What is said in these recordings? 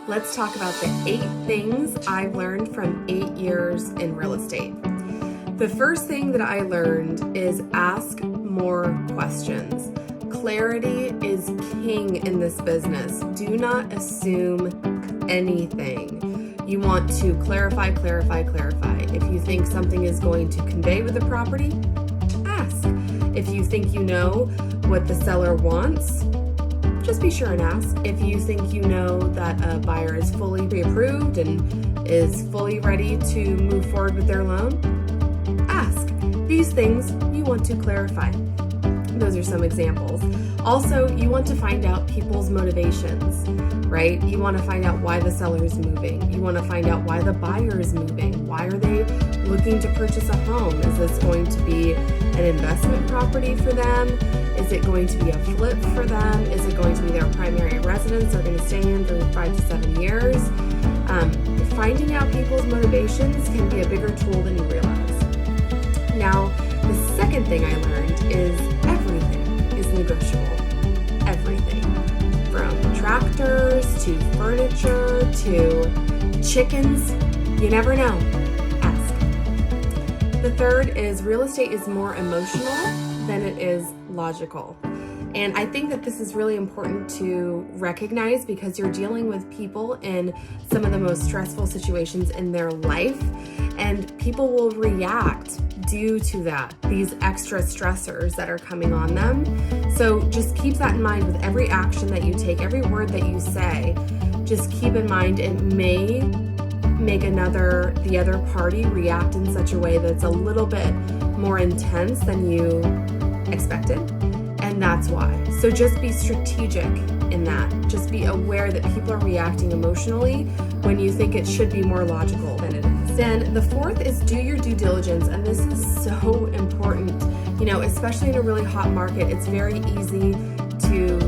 let's talk about the 8 things I've learned from 8 years in real estate. The first thing that I learned is ask more questions. Clarity is king in this business. Do not assume anything. You want to clarify. If you think something is going to convey with the property, ask. If you think you know what the seller wants, just be sure and ask. If you think you know that a buyer is fully pre-approved and is fully ready to move forward with their loan, ask. These things you want to clarify. Those are some examples. Also, you want to find out people's motivations, right? You want to find out why the seller is moving. You want to find out why the buyer is moving. Why are they looking to purchase a home? Is this going to be an investment property for them? Is it going to be a flip for them? Is it going to be their primary residence they're going to stay in for 5 to 7 years? Finding out people's motivations can be a bigger tool than you realize. Now, the second thing I learned is everything is negotiable. Everything. From tractors to furniture to chickens. You never know. Ask. The third is real estate is more emotional than it is logical. And I think that this is really important to recognize because you're dealing with people in some of the most stressful situations in their life, and people will react due to that, these extra stressors that are coming on them. So just keep that in mind with every action that you take, every word that you say. Just keep in mind it may make the other party react in such a way that's a little bit more intense than you expected, and that's why. So just be strategic in that. Just be aware that people are reacting emotionally when you think it should be more logical than it is. Then the fourth is do your due diligence, and this is so important. Especially in a really hot market, it's very easy to,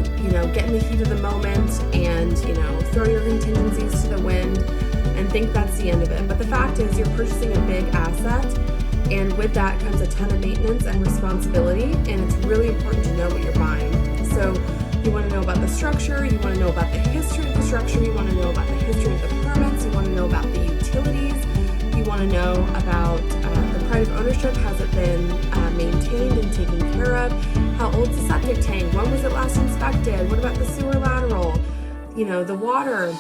get in the heat of the moment and, throw your contingencies to the wind and think that's the end of it. But the fact is you're purchasing a big asset, and with that comes a ton of maintenance and responsibility, and it's really important to know what you're buying. So you want to know about the structure, you want to know about the history of the structure, you want to know about the history of the permits, you want to know about the utilities, you want to know about the pride of ownership, has it been maintained and taken care of, how old's the septic tank, when was it last inspected, what about the sewer lateral, the water,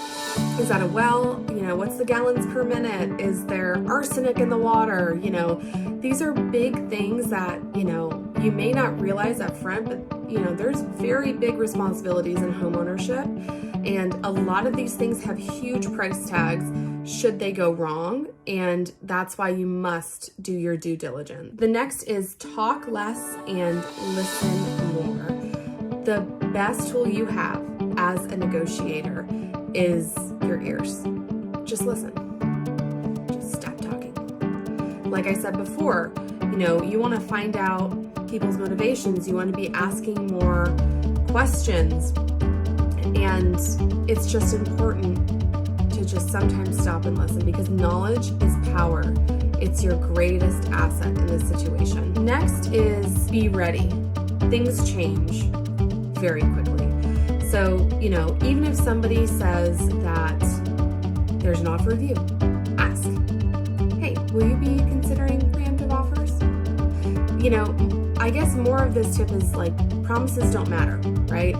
is that a well, what's the gallons per minute, is there arsenic in the water, these are big things that, you may not realize up front, but, there's very big responsibilities in home ownership, and a lot of these things have huge price tags should they go wrong, and that's why you must do your due diligence. The next is talk less and listen more. The best tool you have as a negotiator is your ears. Just listen. Just stop talking. Like I said before, you want to find out people's motivations. You want to be asking more questions. And it's just important to just sometimes stop and listen, because knowledge is power. It's your greatest asset in this situation. Next is be ready. Things change very quickly. So, even if somebody says that there's an offer review, ask, hey, will you be considering preemptive offers? I guess more of this tip is like promises don't matter, right?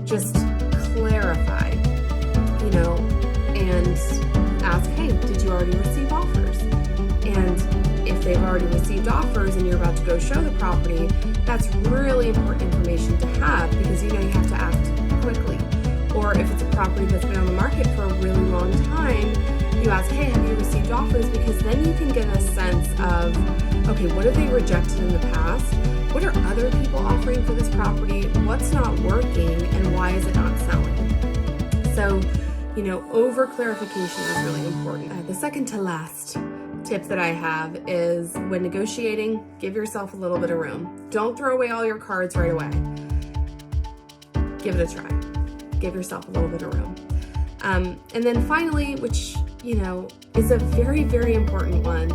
Just clarify, and ask, hey, did you already receive offers? And if they've already received offers and you're about to go show the property, that's really important information to have, because you have to act quickly. Or if it's a property that's been on the market for a really long time, you ask, hey, have you received offers? Because then you can get a sense of, okay, what have they rejected in the past? What are other people offering for this property? What's not working, and why is it not selling? So, over clarification is really important. The second to last tip that I have is when negotiating, give yourself a little bit of room. Don't throw away all your cards right away. Give it a try. Give yourself a little bit of room. And then finally, which, is a very, very important one,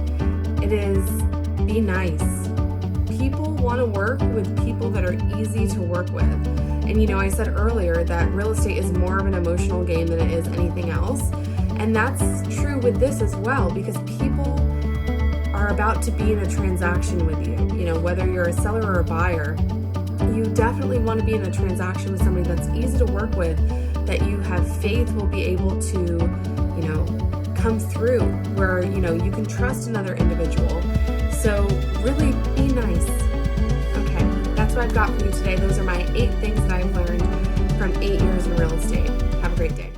it is be nice. people want to work with people that are easy to work with. And I said earlier that real estate is more of an emotional game than it is anything else. And that's true with this as well, because people are about to be in a transaction with you. Whether you're a seller or a buyer, you definitely want to be in a transaction with somebody that's easy to work with, that you have faith will be able to, come through, where, you can trust another individual. So really be nice. Okay, that's what I've got for you today. Those are my 8 things that I've learned from 8 years in real estate. Have a great day.